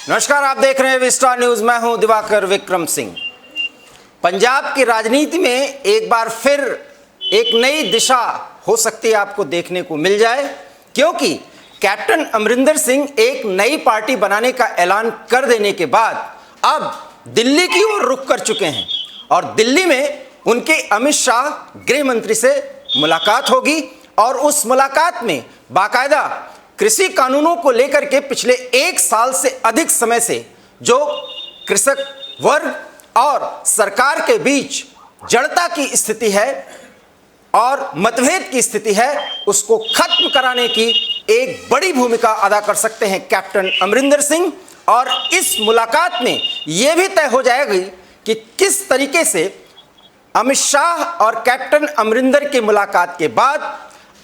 नमस्कार, आप देख रहे हैं विस्टा न्यूज। मैं हूं दिवाकर विक्रम सिंह। पंजाब की राजनीति में एक बार फिर एक नई दिशा हो सकती है आपको देखने को मिल जाए, क्योंकि कैप्टन अमरिंदर सिंह एक नई पार्टी बनाने का ऐलान कर देने के बाद अब दिल्ली की ओर रुख कर चुके हैं और दिल्ली में उनके अमित शाह गृह मंत्री से मुलाकात होगी और उस मुलाकात में बाकायदा कृषि कानूनों को लेकर के पिछले एक साल से अधिक समय से जो कृषक वर्ग और सरकार के बीच जड़ता की स्थिति है और मतभेद की स्थिति है, उसको खत्म कराने की एक बड़ी भूमिका अदा कर सकते हैं कैप्टन अमरिंदर सिंह। और इस मुलाकात में यह भी तय हो जाएगी कि किस तरीके से अमित शाह और कैप्टन अमरिंदर की मुलाकात के बाद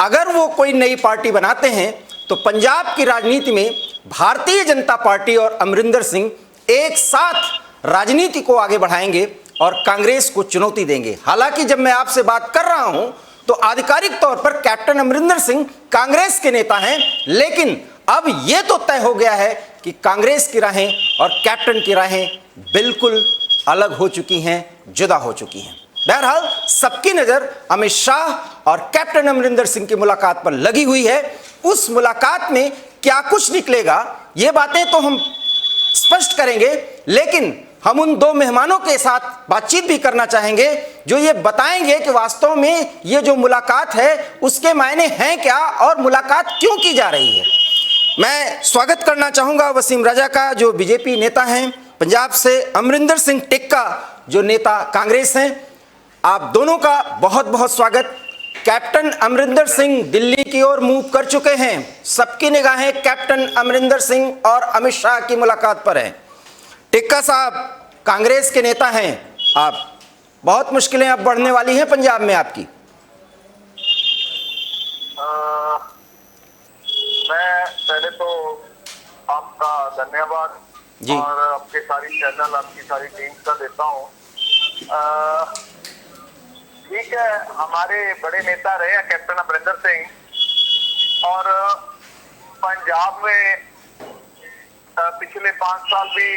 अगर वो कोई नई पार्टी बनाते हैं तो पंजाब की राजनीति में भारतीय जनता पार्टी और अमरिंदर सिंह एक साथ राजनीति को आगे बढ़ाएंगे और कांग्रेस को चुनौती देंगे। हालांकि जब मैं आपसे बात कर रहा हूं तो आधिकारिक तौर पर कैप्टन अमरिंदर सिंह कांग्रेस के नेता हैं, लेकिन अब यह तो तय हो गया है कि कांग्रेस की राहें और कैप्टन की राहें बिल्कुल अलग हो चुकी हैं, जुदा हो चुकी हैं। बहरहाल सबकी नजर अमित शाह और कैप्टन अमरिंदर सिंह की मुलाकात पर लगी हुई है। उस मुलाकात में क्या कुछ निकलेगा ये बातें तो हम स्पष्ट करेंगे, लेकिन हम उन दो मेहमानों के साथ बातचीत भी करना चाहेंगे जो ये बताएंगे कि वास्तव में ये जो मुलाकात है उसके मायने हैं क्या और मुलाकात क्यों की जा रही है। मैं स्वागत करना चाहूंगा वसीम राजा का, जो बीजेपी नेता हैं पंजाब से, अमरिंदर सिंह टिक्का जो नेता कांग्रेस हैं। आप दोनों का बहुत बहुत स्वागत। कैप्टन अमरिंदर सिंह दिल्ली की ओर मूव कर चुके हैं, सबकी निगाहें कैप्टन अमरिंदर सिंह और अमित शाह की मुलाकात पर है। टिक्का साहब कांग्रेस के नेता हैं, आप बहुत मुश्किलें अब बढ़ने वाली हैं पंजाब में आपकी। मैं पहले तो आपका धन्यवाद जी और आपके सारी चैनल, आपकी सारी टीम का देता हूँ। ठीक है, हमारे बड़े नेता रहे हैं कैप्टन अमरिंदर सिंह और पंजाब में पिछले 5 साल भी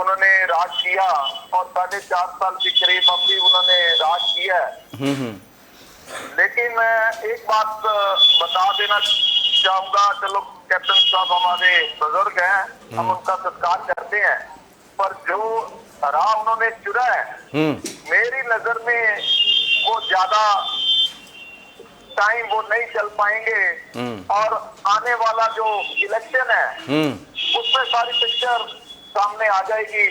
उन्होंने राज किया और 4.5 साल के करीब अब भी उन्होंने राज किया है। लेकिन मैं एक बात बता देना चाहूंगा, चलो कैप्टन साहब हमारे बुजुर्ग हैं, हम उनका सत्कार करते हैं, पर जो राह उन्होंने चुना है मेरी नजर में वो ज्यादा टाइम वो नहीं चल पाएंगे और आने वाला जो इलेक्शन है उसमें सारी पिक्चर सामने आ जाएगी।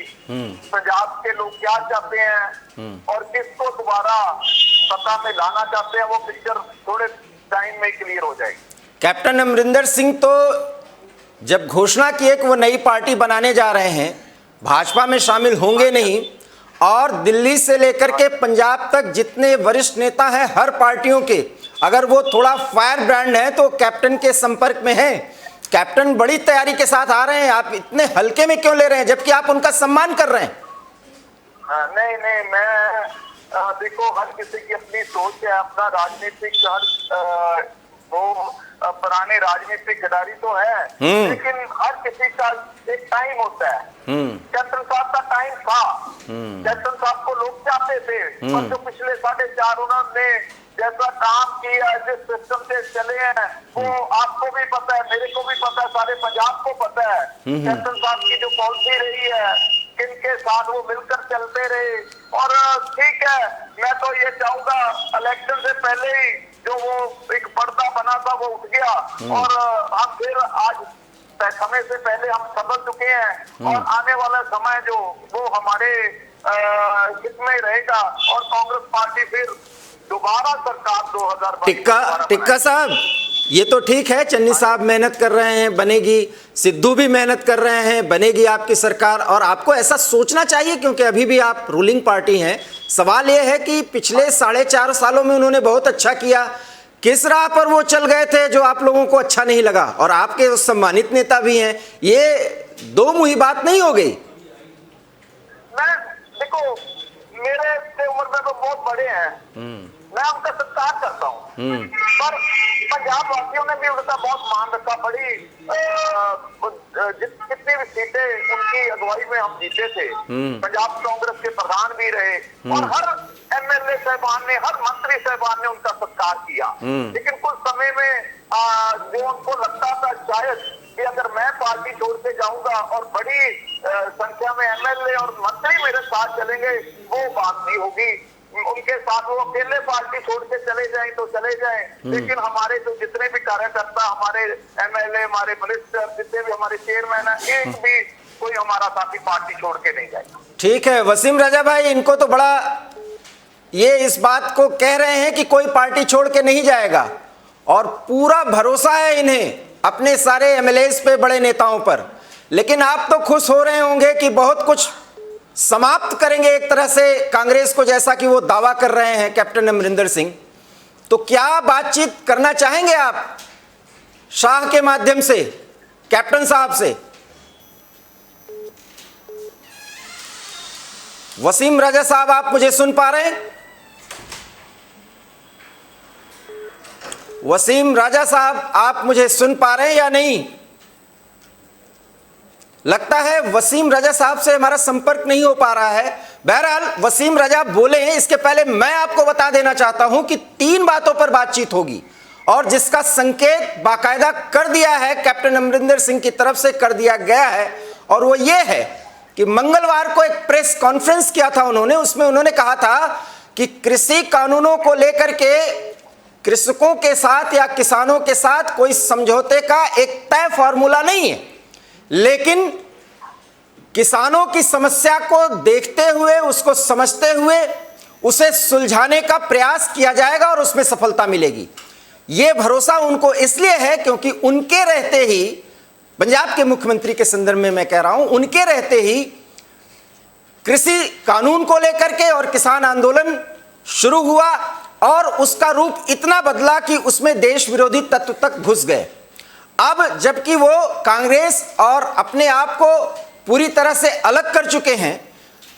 पंजाब के लोग क्या चाहते हैं और किसको दोबारा सत्ता में लाना चाहते हैं, वो पिक्चर थोड़े टाइम में क्लियर हो जाएगी। कैप्टन अमरिंदर सिंह तो जब घोषणा किए कि वो नई पार्टी बनाने जा रहे हैं, भाजपा में शामिल होंगे नहीं, और दिल्ली से लेकर के पंजाब तक जितने वरिष्ठ नेता हैं हर पार्टियों के, अगर वो थोड़ा फायर ब्रांड है तो कैप्टन के संपर्क में हैं। कैप्टन बड़ी तैयारी के साथ आ रहे हैं, आप इतने हल्के में क्यों ले रहे हैं जबकि आप उनका सम्मान कर रहे हैं? नहीं, मैं देखो, हर किसी की अपनी सोच है, अपना राजनीतिक वो पुराने राजनीतिक खिलाड़ी तो है, लेकिन हर किसी का एक टाइम होता है। कैप्टन साहब का टाइम था, कैप्टन साहब को लोग चाहते थे, और जो पिछले 4.5 उन्होंने जैसा काम किया, जिस सिस्टम से चले हैं, वो आपको भी पता है, मेरे को भी पता है, सारे पंजाब को पता है कैप्टन साहब की जो पॉलिसी रही है, किनके साथ वो मिलकर चलते रहे। और ठीक है, मैं तो ये चाहूंगा इलेक्शन से पहले ही जो वो एक पर्दा बना था वो उठ गया और हम फिर आज समय से पहले हम समझ चुके हैं और आने वाला समय जो वो हमारे हित में रहेगा और कांग्रेस पार्टी फिर दोबारा सरकार 2022। टिक्का साहब, ये तो ठीक है, चन्नी साहब मेहनत कर रहे हैं, बनेगी, सिद्धू भी मेहनत कर रहे हैं, बनेगी आपकी सरकार, और आपको ऐसा सोचना चाहिए क्योंकि अभी भी आप रूलिंग पार्टी हैं। सवाल ये है कि पिछले 4.5 सालों में उन्होंने बहुत अच्छा किया, किस राह पर वो चल गए थे जो आप लोगों को अच्छा नहीं लगा, और आपके सम्मानित नेता भी हैं, ये दो मुही बात नहीं हो गई? मैं देखो, मेरे से उम्र में तो बहुत बड़े हैं, मैं उनका सत्कार करता हूँ, पर पंजाब वासियों ने भी उनका बहुत मान रखा। बड़ी कितनी भी सीटें उनकी अगुवाई में हम जीते थे। पंजाब कांग्रेस के प्रधान भी रहे और हर एमएलए साहबान ने, हर मंत्री साहबान ने उनका सत्कार किया। लेकिन कुछ समय में जो उनको लगता था शायद कि अगर मैं पार्टी छोड़ के जाऊंगा और बड़ी संख्या में एमएलए और मंत्री मेरे साथ चलेंगे, वो बात नहीं होगी। उनके साथ वो अकेले पार्टी छोड़ के चले जाएं तो चले जाएं, लेकिन हमारे जो जितने भी कार्यकर्ता, हमारे एमएलए, हमारे मिनिस्टर, जितने भी हमारे चेयरमैन है, एक भी कोई हमारा साथी पार्टी छोड़ के नहीं जाएगा। ठीक है वसीम राजा भाई, इनको तो बड़ा ये इस बात को कह रहे हैं कि कोई पार्टी छोड़ के नहीं जाएगा और पूरा भरोसा है इन्हें अपने सारे एमएलएस पे, बड़े नेताओं पर। लेकिन आप तो खुश हो रहे होंगे कि बहुत कुछ समाप्त करेंगे एक तरह से कांग्रेस को, जैसा कि वो दावा कर रहे हैं कैप्टन अमरिंदर सिंह। तो क्या बातचीत करना चाहेंगे आप शाह के माध्यम से कैप्टन साहब से? वसीम राजा साहब, आप मुझे सुन पा रहे हैं? वसीम राजा साहब, आप मुझे सुन पा रहे हैं या नहीं? लगता है वसीम राजा साहब से हमारा संपर्क नहीं हो पा रहा है। बहरहाल वसीम राजा बोले हैं, इसके पहले मैं आपको बता देना चाहता हूं कि 3 बातों पर बातचीत होगी और जिसका संकेत बाकायदा कर दिया है कैप्टन अमरिंदर सिंह की तरफ से, कर दिया गया है। और वो ये है कि मंगलवार को एक प्रेस कॉन्फ्रेंस किया था उन्होंने, उसमें उन्होंने कहा था कि कृषि कानूनों को लेकर के कृषकों के साथ या किसानों के साथ कोई समझौते का एक तय फॉर्मूला नहीं है, लेकिन किसानों की समस्या को देखते हुए, उसको समझते हुए उसे सुलझाने का प्रयास किया जाएगा और उसमें सफलता मिलेगी। यह भरोसा उनको इसलिए है क्योंकि उनके रहते ही, पंजाब के मुख्यमंत्री के संदर्भ में मैं कह रहा हूं, उनके रहते ही कृषि कानून को लेकर के और किसान आंदोलन शुरू हुआ और उसका रूप इतना बदला कि उसमें देश विरोधी तत्व तक घुस गए। अब जबकि वो कांग्रेस और अपने आप को पूरी तरह से अलग कर चुके हैं,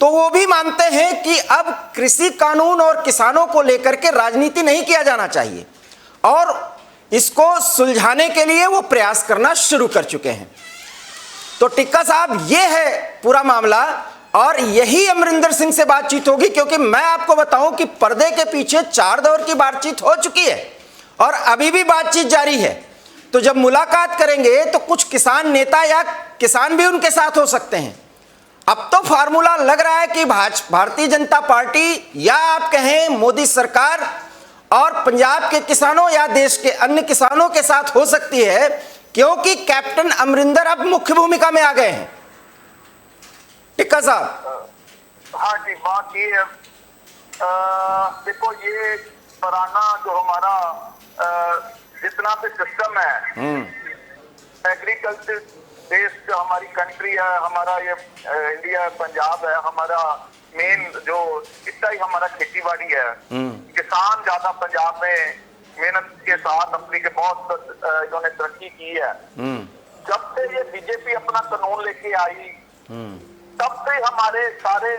तो वो भी मानते हैं कि अब कृषि कानून और किसानों को लेकर के राजनीति नहीं किया जाना चाहिए और इसको सुलझाने के लिए वो प्रयास करना शुरू कर चुके हैं। तो टिक्का साहब, ये है पूरा मामला और यही अमरिंदर सिंह से बातचीत होगी, क्योंकि मैं आपको बताऊं कि पर्दे के पीछे 4 दौर की बातचीत हो चुकी है और अभी भी बातचीत जारी है। तो जब मुलाकात करेंगे तो कुछ किसान नेता या किसान भी उनके साथ हो सकते हैं। अब तो फार्मूला लग रहा है कि भारतीय जनता पार्टी या आप कहें मोदी सरकार और पंजाब के किसानों या देश के अन्य किसानों के साथ हो सकती है, क्योंकि कैप्टन अमरिंदर अब मुख्य भूमिका में आ गए हैं। टिक्का साहब। हाँ जी, बात ये है, देखो ये पुराना जो हमारा जितना भी सिस्टम है, एग्रीकल्चर बेस्ड जो हमारी कंट्री है, हमारा ये इंडिया, पंजाब है, हमारा मेन जो हिस्सा ही हमारा खेती बाड़ी है। किसान ज्यादा पंजाब में मेहनत के साथ अपनी के बहुत इन्होंने तरक्की की है। जब से ये बीजेपी अपना कानून लेके आई, तब से हमारे सारे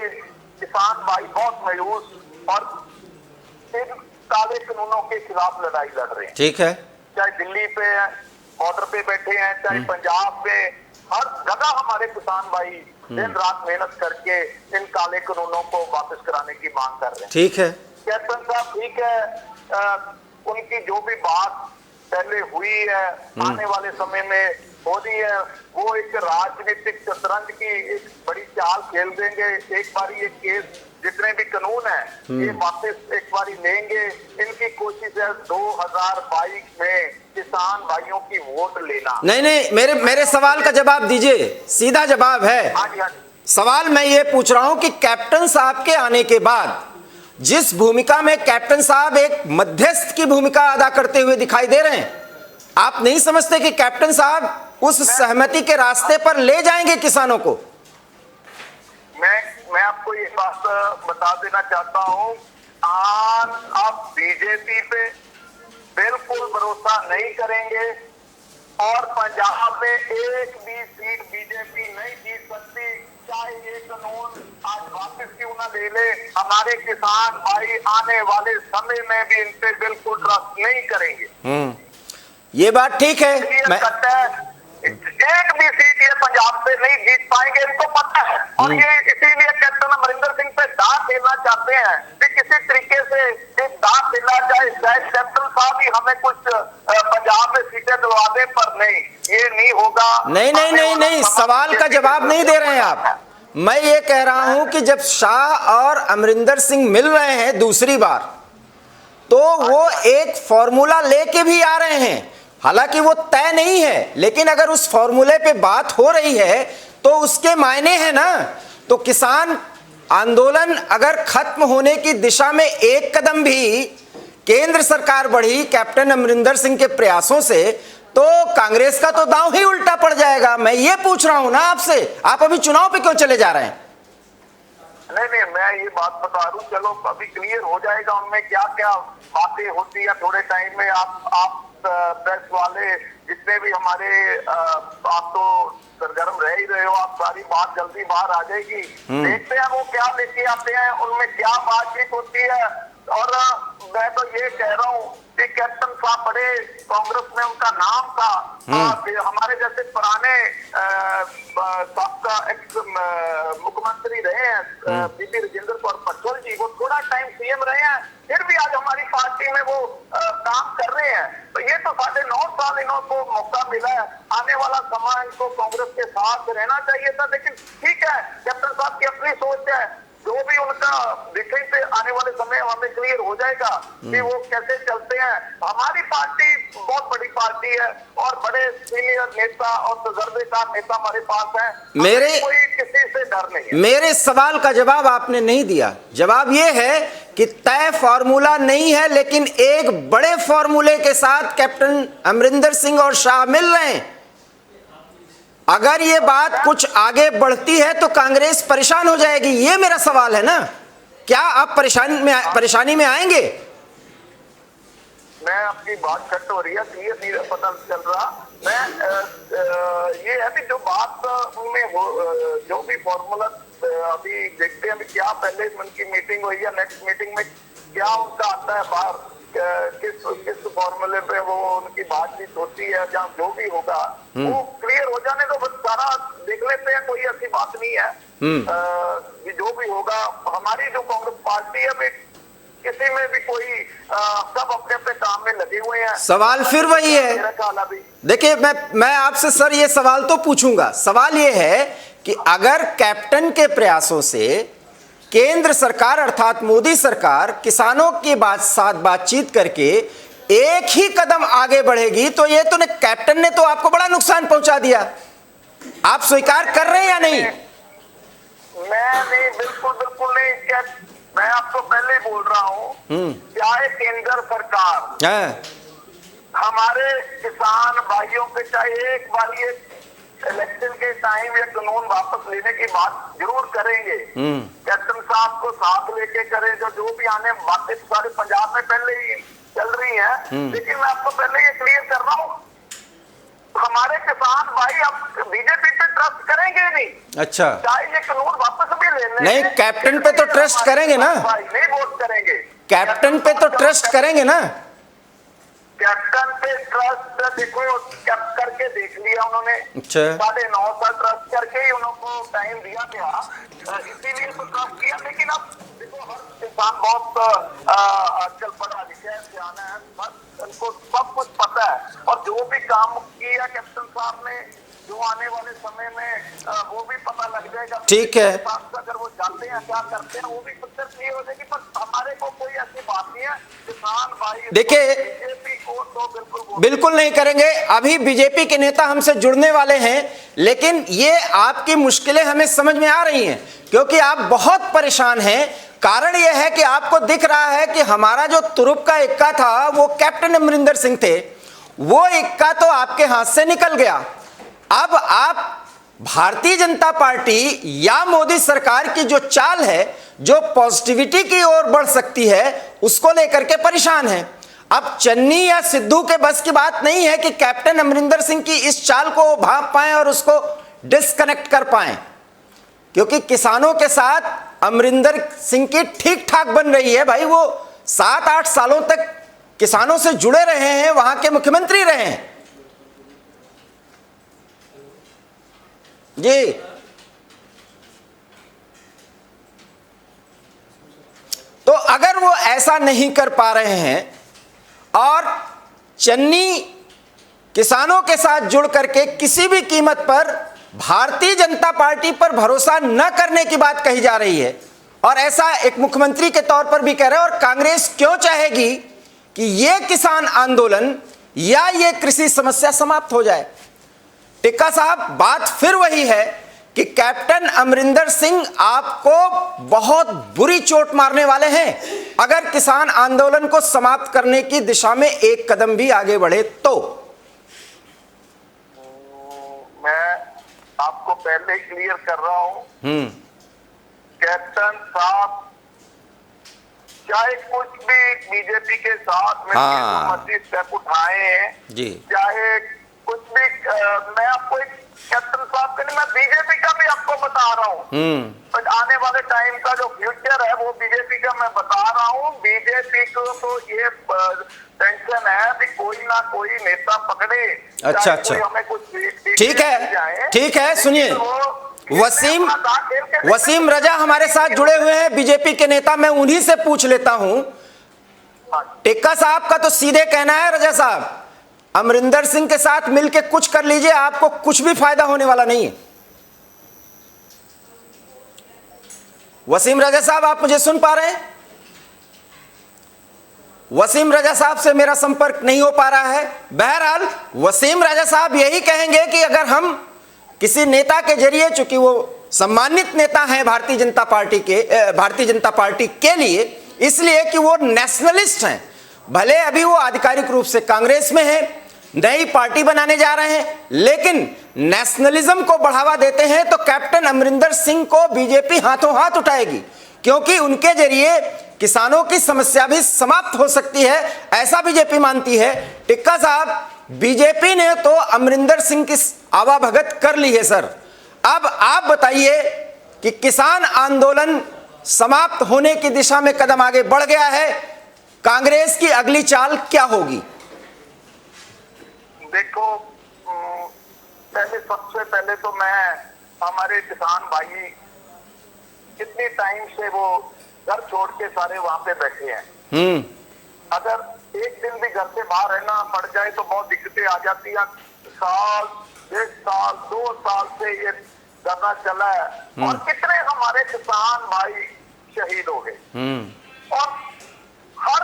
किसान भाई बहुत मायूस और इन काले कानूनों के खिलाफ लड़ाई लड़ रहे हैं। ठीक है, चाहे दिल्ली पे बॉर्डर पे बैठे हैं, चाहे पंजाब में, हर जगह हमारे किसान भाई दिन रात मेहनत करके इन काले कानूनों को वापस कराने की मांग कर रहे हैं। ठीक है कैप्टन साहब, ठीक है, उनकी जो भी बात पहले हुई है, आने वाले समय में हो रही है, वो एक राजनीतिक शतरंज की एक बड़ी चाल खेल देंगे। एक बारी ये केस, जितने भी कानून है, ये वापस एक बारी लेंगे। इनकी कोशिश है 2022 में किसान भाइयों की वोट लेना। नहीं, मेरे सवाल का जवाब दीजिए, सीधा जवाब है। हाँ जी, हाँ जी। सवाल मैं ये पूछ रहा हूं कि कैप्टन साहब के आने के बाद जिस भूमिका में कैप्टन साहब एक मध्यस्थ की भूमिका अदा करते हुए दिखाई दे रहे हैं, आप नहीं समझते कि कैप्टन साहब उस सहमति के रास्ते पर ले जाएंगे किसानों को? मैं आपको ये बात बता देना चाहता हूँ, आज आप बीजेपी पे बिल्कुल भरोसा नहीं करेंगे और पंजाब में एक भी सीट बीजेपी नहीं जीत सकती, चाहे ये कानून आज वापस क्यों ना ले ले। हमारे किसान भाई आने वाले समय में भी इन पे बिल्कुल ट्रस्ट नहीं करेंगे। ये बात ठीक है। एक भी सीट ये पंजाब से नहीं जीत पाएंगे, इनको पता है। और ये इसीलिए कैप्टन अमरिंदर सिंह पे दांव खेलना चाहते हैं कि किसी तरीके से एक दांव खेला जाए, चाहे कैप्टन साहब ही हमें कुछ पंजाब में सीटें दिलवा दे, पर नहीं, ये नहीं होगा। नहीं नहीं नहीं नहीं, सवाल का जवाब नहीं दे रहे हैं आप। मैं ये कह रहा हूं कि जब शाह और अमरिंदर सिंह मिल रहे हैं दूसरी बार, तो वो एक फॉर्मूला लेके भी आ रहे हैं। हालांकि वो तय नहीं है, लेकिन अगर उस फॉर्मूले पे बात हो रही है तो उसके मायने हैं ना। तो किसान आंदोलन अगर खत्म होने की दिशा में एक कदम भी केंद्र सरकार बढ़ी कैप्टन अमरिंदर सिंह के प्रयासों से, तो कांग्रेस का तो दांव ही उल्टा पड़ जाएगा। मैं ये पूछ रहा हूं ना आपसे, आप अभी चुनाव पे क्यों चले जा रहे हैं? नहीं, मैं ये बात बता रहा हूँ, चलो अभी क्लियर हो जाएगा उनमें क्या क्या बातें होती है थोड़े टाइम में। आप प्रेस वाले जितने भी हमारे, आप तो सरगर्म रह ही रहे हो, आप सारी बात जल्दी बाहर आ जाएगी। देखते हैं वो क्या लेके आते हैं, उनमें क्या बातचीत होती है। और मैं तो ये कह रहा हूँ कि कैप्टन साहब बड़े, कांग्रेस में उनका नाम था, हमारे जैसे पुराने सबका एक्स मुख्यमंत्री रहे हैं बीपी राजेंद्र कौर पटवाल जी, वो थोड़ा टाइम सीएम रहे हैं, फिर भी आज हमारी पार्टी में वो काम कर रहे हैं। तो ये तो 9.5 साल इनको मौका मिला है, आने वाला समय इनको कांग्रेस के साथ रहना चाहिए था। लेकिन ठीक है, कैप्टन साहब की अपनी सोच है, जो भी उनका दिखे से आने वाले समय हमें क्लियर हो जाएगा कि वो कैसे चलते हैं। हमारी पार्टी बहुत बड़ी पार्टी है और बड़े सीनियर नेता और तजुर्बेकार नेता हमारे पास हैं। कोई किसी से डर नहीं है। मेरे सवाल का जवाब आपने नहीं दिया। जवाब ये है कि तय फॉर्मूला नहीं है, लेकिन एक बड़े फॉर्मूले के साथ कैप्टन अमरिंदर सिंह और शाह मिल रहे हैं। अगर ये बात कुछ आगे बढ़ती है तो कांग्रेस परेशान हो जाएगी, ये मेरा सवाल है ना। क्या आप परेशानी में आएंगे? मैं अपनी बात कट हो रही है, क्लियर नहीं पता चल रहा। मैं ये है कि जो बात उनमें जो भी फॉर्मूला अभी देखते हैं अभी क्या पहले उनकी मीटिंग हुई है, नेक्स्ट मीटिंग में क्या उनका आता है बाहर, किस फॉर्मूले पे वो उनकी बातचीत होती है, जहाँ जो भी होगा वो क्लियर हो जाने तो बस सारा देख लेते हैं, कोई ऐसी बात नहीं है। जो भी होगा, हमारी जो कांग्रेस पार्टी है किसी में भी कोई सब अपने अपने काम में लगे हुए हैं। सवाल फिर वही है, देखिए मैं आपसे सर ये सवाल तो पूछूंगा। सवाल ये है कि अगर कैप्टन के प्रयासों से केंद्र सरकार अर्थात मोदी सरकार किसानों के साथ बातचीत करके एक ही कदम आगे बढ़ेगी, तो ये तो कैप्टन ने तो आपको बड़ा नुकसान पहुंचा दिया। आप स्वीकार कर रहे हैं या नहीं? मैं नहीं, बिल्कुल नहीं। मैं आपको पहले बोल रहा हूँ, चाहे केंद्र सरकार हमारे किसान भाइयों पे चाहे एक बार ये इलेक्शन के टाइम ये कानून वापस लेने की बात जरूर करेंगे, कैप्टन साहब को साथ लेके करें। जो भी आने बातें सारे पंजाब में पहले ही चल रही हैं, लेकिन मैं आपको पहले ये क्लियर कर रहा हूँ, हमारे किसान भाई अब बीजेपी पे ट्रस्ट करेंगे नहीं। अच्छा, चाहे ये कानून वापस भी ले लें, नहीं कैप्टन पे तो ट्रस्ट करेंगे ना, नहीं वोट करेंगे। कैप्टन पे तो ट्रस्ट करेंगे ना। कैप्टन पे ट्रस्ट देखो करके देख लिया उन्होंने। अच्छा, 9.5 साल ट्रस्ट करके ही उनको टाइम दिया गया, इसीलिए तो ट्रस्ट किया। लेकिन अब देखो हर इंसान बहुत आजकल पढ़ा लिखा है, सियाना है, बस उनको सब कुछ पता है। और जो भी काम किया कैप्टन साहब ने, जो आने वाले समय में वो भी पता लग जाएगा। ठीक है, अगर वो जानते हैं क्या करते हैं, वो भी पिक्चर क्लियर हो जाएगी। पर हमारे को कोई ऐसी बात नहीं है, किसान भाई देखिए बीजेपी को तो बिल्कुल नहीं करेंगे। अभी बीजेपी के नेता हमसे जुड़ने वाले हैं, लेकिन ये आपकी मुश्किलें हमें समझ में आ रही हैं, क्योंकि आप बहुत परेशान हैं। कारण यह है कि आपको दिख रहा है कि हमारा जो तुरुप का इक्का था वो कैप्टन अमरिंदर सिंह थे, वो इक्का तो आपके हाथ से निकल गया। अब आप भारतीय जनता पार्टी या मोदी सरकार की जो चाल है, जो पॉजिटिविटी की ओर बढ़ सकती है, उसको लेकर के परेशान हैं। अब चन्नी या सिद्धू के बस की बात नहीं है कि कैप्टन अमरिंदर सिंह की इस चाल को भांप पाएं और उसको डिस्कनेक्ट कर पाएं, क्योंकि किसानों के साथ अमरिंदर सिंह की ठीक ठाक बन रही है। भाई वो 7-8 सालों तक किसानों से जुड़े रहे हैं, वहां के मुख्यमंत्री रहे हैं। जी। तो अगर वो ऐसा नहीं कर पा रहे हैं और चन्नी किसानों के साथ जुड़ करके किसी भी कीमत पर भारतीय जनता पार्टी पर भरोसा न करने की बात कही जा रही है, और ऐसा एक मुख्यमंत्री के तौर पर भी कह रहे हैं, और कांग्रेस क्यों चाहेगी कि ये किसान आंदोलन या ये कृषि समस्या समाप्त हो जाए? टिक्का साहब, बात फिर वही है कि कैप्टन अमरिंदर सिंह आपको बहुत बुरी चोट मारने वाले हैं अगर किसान आंदोलन को समाप्त करने की दिशा में एक कदम भी आगे बढ़े तो। मैं आपको पहले ही क्लियर कर रहा हूं, कैप्टन साहब चाहे कुछ भी बीजेपी के साथ मिलकर स्टेप उठाए हैं जी, चाहे कुछ भी, मैं आपको एक कैप्टन साहब के लिए मैं बीजेपी का भी आपको बता रहा हूँ, आने वाले टाइम का जो फ्यूचर है वो बीजेपी का मैं बता रहा हूँ। बीजेपी को तो ये टेंशन है कि कोई ना कोई नेता पकड़े, अच्छा, हमें कुछ ठीक है, सुनिए, वसीम रजा हमारे साथ जुड़े हुए हैं, बीजेपी के नेता, मैं उन्हीं से पूछ लेता हूं। टिक्का साहब का तो सीधे कहना है, रजा साहब, अमरिंदर सिंह के साथ मिलकर कुछ कर लीजिए, आपको कुछ भी फायदा होने वाला नहीं है। वसीम रजा साहब, आप मुझे सुन पा रहे हैं? वसीम रजा साहब से मेरा संपर्क नहीं हो पा रहा है। बहरहाल वसीम रजा साहब यही कहेंगे कि अगर हम किसी नेता के जरिए, चूंकि वो सम्मानित नेता हैं भारतीय जनता पार्टी के लिए, इसलिए कि वो नेशनलिस्ट हैं, भले अभी वो आधिकारिक रूप से कांग्रेस में हैं, नई पार्टी बनाने जा रहे हैं, लेकिन नेशनलिज्म को बढ़ावा देते हैं, तो कैप्टन अमरिंदर सिंह को बीजेपी हाथों हाथ उठाएगी, क्योंकि उनके जरिए किसानों की समस्या भी समाप्त हो सकती है, ऐसा बीजेपी मानती है। टिक्का साहब, बीजेपी ने तो अमरिंदर सिंह की आवाभगत कर ली है सर, अब आप बताइए कि किसान आंदोलन समाप्त होने की दिशा में कदम आगे बढ़ गया है, कांग्रेस की अगली चाल क्या होगी? देखो, सबसे पहले तो मैं, हमारे किसान भाई कितने टाइम से वो घर छोड़ के सारे वहां पे बैठे हैं, अगर एक दिन भी घर से बाहर रहना पड़ जाए तो बहुत दिक्कतें आ जाती हैं। साल, 1 साल, 2 साल से ये धरना चला है, और कितने हमारे किसान भाई शहीद हो गए, और हर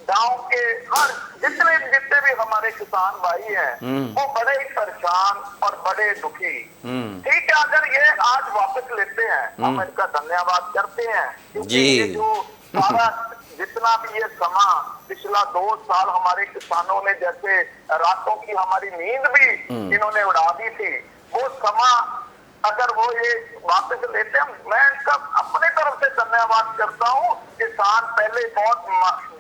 गांव के हर जितने भी हमारे किसान भाई हैं वो बड़े ही परेशान और बड़े दुखी। ठीक है, अगर ये आज वापस लेते हैं, हम इसका धन्यवाद करते हैं, क्योंकि ये जो सारा जितना भी ये समा पिछला 2 साल हमारे किसानों ने, जैसे रातों की हमारी नींद भी इन्होंने उड़ा दी थी, वो समा अगर वो ये वापस लेते हैं, मैं इनका अपने तरफ से धन्यवाद करता हूँ। किसान पहले बहुत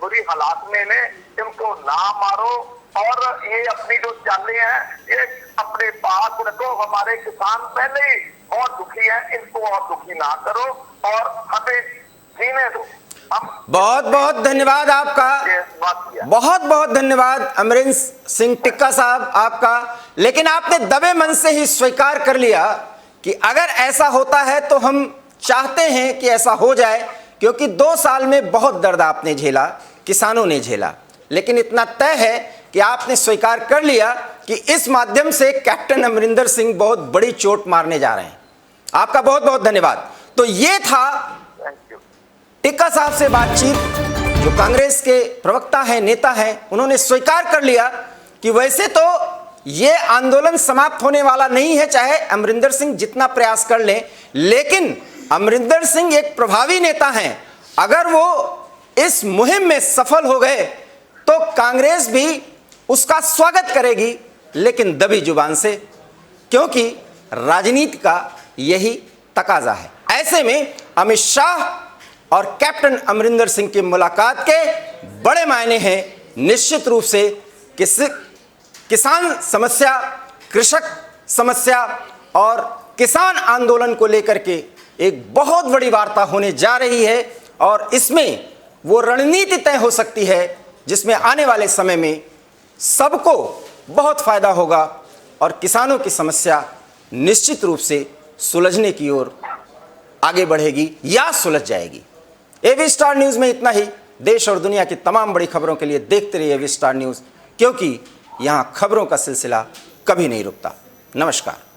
बुरी हालात में ने, इनको ना मारो, और ये अपनी जो चालें हैं ये अपने पास रखो। हमारे किसान पहले ही बहुत दुखी हैं, इनको और दुखी ना करो और हमें जीने दो। बहुत बहुत धन्यवाद आपका, बहुत बहुत धन्यवाद अमरिंदर सिंह टिक्का साहब आपका। लेकिन आपने दबे मन से ही स्वीकार कर लिया कि अगर ऐसा होता है तो हम चाहते हैं कि ऐसा हो जाए, क्योंकि 2 साल में बहुत दर्द आपने झेला, किसानों ने झेला, लेकिन इतना तय है कि आपने स्वीकार कर लिया कि इस माध्यम से कैप्टन अमरिंदर सिंह बहुत बड़ी चोट मारने जा रहे हैं। आपका बहुत बहुत धन्यवाद। तो ये था टिक्का साहब से बातचीत, जो कांग्रेस के प्रवक्ता हैं, नेता हैं, उन्होंने स्वीकार कर लिया कि वैसे तो ये आंदोलन समाप्त होने वाला नहीं है, चाहे अमरिंदर सिंह जितना प्रयास कर लें, लेकिन अमरिंदर सिंह एक प्रभावी नेता हैं, अगर वो इस मुहिम में सफल हो गए तो कांग्रेस भी उसका स्वागत करेगी, लेकिन दबी जुबान से, क्योंकि राजनीति का यही तकाजा है। ऐसे में अमित शाह और कैप्टन अमरिंदर सिंह की मुलाकात के बड़े मायने हैं। निश्चित रूप से किसान समस्या, कृषक समस्या और किसान आंदोलन को लेकर के एक बहुत बड़ी वार्ता होने जा रही है, और इसमें वो रणनीति तय हो सकती है जिसमें आने वाले समय में सबको बहुत फायदा होगा और किसानों की समस्या निश्चित रूप से सुलझने की ओर आगे बढ़ेगी या सुलझ जाएगी। एबी स्टार न्यूज़ में इतना ही। देश और दुनिया की तमाम बड़ी खबरों के लिए देखते रहिए एबी स्टार न्यूज़, क्योंकि यहाँ खबरों का सिलसिला कभी नहीं रुकता। नमस्कार।